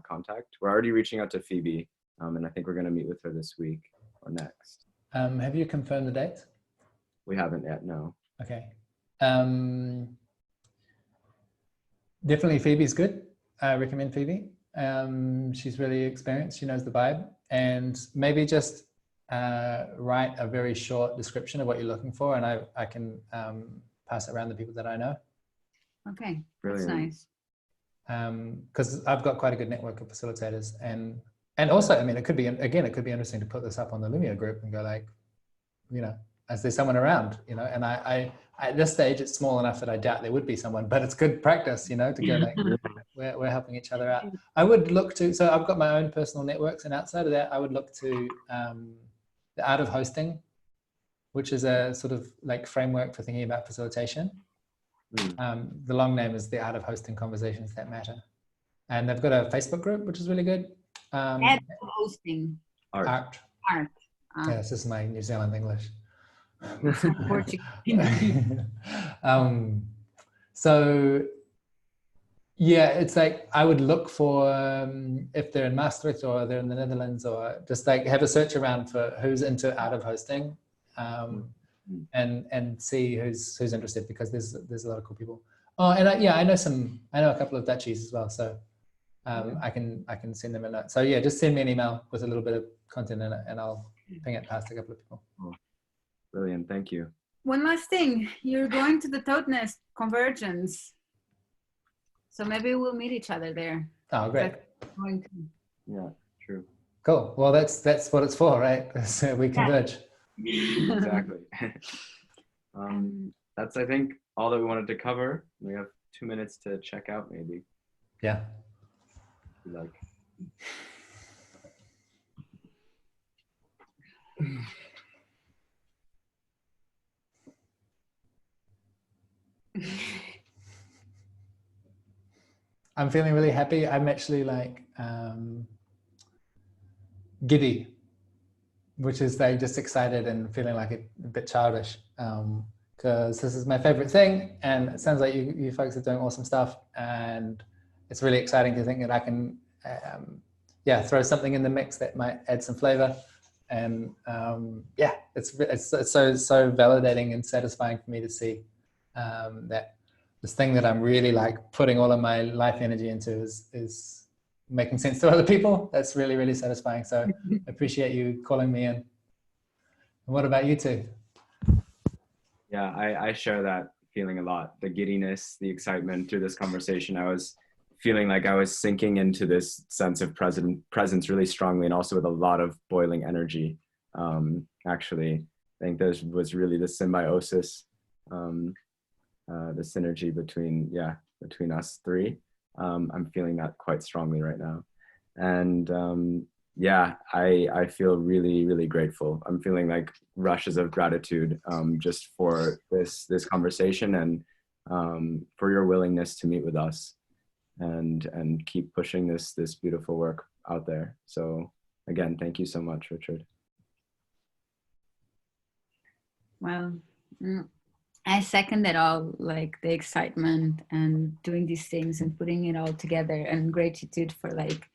S1: contact? We're already reaching out to Phoebe, and I think we're going to meet with her this week or next.
S3: Have you confirmed the date?
S1: We haven't yet, no.
S3: Okay. Definitely Phoebe's good. I recommend Phoebe. She's really experienced. She knows the vibe. And maybe just write a very short description of what you're looking for, and I can pass it around the people that I know.
S2: Okay,
S1: brilliant.
S2: That's nice.
S3: Because I've got quite a good network of facilitators, and also, I mean, it could be interesting to put this up on the Lumia group and go like, you know, as there's someone around, you know, and I at this stage, it's small enough that I doubt there would be someone, but it's good practice, you know, to go like, we're helping each other out. I would look to, so I've got my own personal networks, and outside of that, I would look to the Art of Hosting, which is a sort of like framework for thinking about facilitation. The long name is the Art of Hosting Conversations That Matter. And they've got a Facebook group, which is really good.
S2: Art of Hosting.
S1: Art.
S3: Yes, this is my New Zealand English.
S2: Portuguese.
S3: So yeah, it's like I would look for if they're in Maastricht or they're in the Netherlands, or just like have a search around for who's into Art of Hosting. And see who's interested, because there's a lot of cool people. Oh, and I know a couple of Dutchies as well, so I can send them a note. So yeah, just send me an email with a little bit of content in it, and I'll ping it past a couple of people.
S1: Oh, brilliant, thank you.
S2: One last thing, you're going to the Aboutness Convergence, so maybe we'll meet each other there.
S3: Oh, great.
S1: Yeah, true.
S3: Cool. Well, that's what it's for, right? So we converge.
S1: Exactly. That's, I think, all that we wanted to cover. We have 2 minutes to check out, maybe.
S3: Yeah.
S1: Like.
S3: I'm feeling really happy. I'm actually like giddy, which is like just excited and feeling like a bit childish, because this is my favorite thing, and it sounds like you folks are doing awesome stuff, and it's really exciting to think that I can yeah, throw something in the mix that might add some flavor. And yeah, it's so validating and satisfying for me to see that this thing that I'm really like putting all of my life energy into is making sense to other people. That's really, really satisfying. So I appreciate you calling me in. And what about you two?
S1: Yeah, I share that feeling a lot. The giddiness, the excitement through this conversation. I was feeling like I was sinking into this sense of presence really strongly, and also with a lot of boiling energy. Actually, I think there was really the symbiosis, the synergy between us three. I'm feeling that quite strongly right now. And yeah, I feel really, really grateful. I'm feeling like rushes of gratitude just for this conversation, and for your willingness to meet with us and keep pushing this beautiful work out there. So again, thank you so much, Richard.
S2: Well, I second it all, like the excitement and doing these things and putting it all together, and gratitude for like,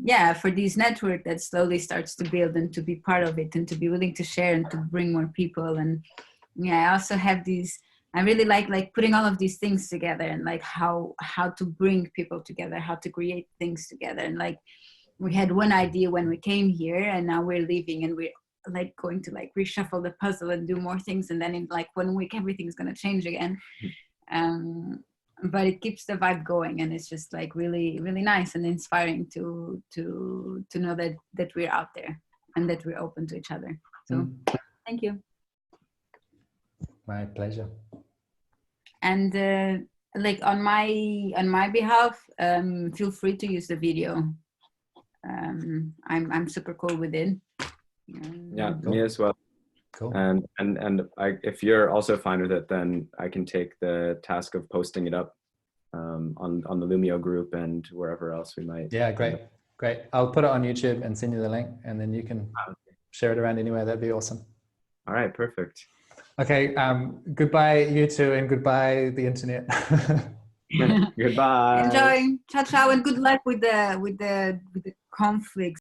S2: yeah, for this network that slowly starts to build, and to be part of it, and to be willing to share and to bring more people. And yeah, I also have these, I really like putting all of these things together, and like how to bring people together, how to create things together. And like we had one idea when we came here, and now we're leaving, and we're like going to like reshuffle the puzzle and do more things, and then in like 1 week everything's going to change again. But it keeps the vibe going, and it's just like really, really nice and inspiring to know that we're out there and that we're open to each other. So thank you.
S3: My pleasure.
S2: And like on my behalf, feel free to use the video. I'm super cool with it.
S1: Yeah,
S3: cool.
S1: Me as well.
S3: Cool.
S1: And if you're also fine with it, then I can take the task of posting it up on the Lumio group and wherever else we might.
S3: Yeah, great. I'll put it on YouTube and send you the link, and then you can share it around anywhere. That'd be awesome.
S1: All right, perfect.
S3: Okay, goodbye you two, and goodbye the internet.
S1: Goodbye.
S2: Enjoy. Ciao, ciao, and good luck with the conflicts.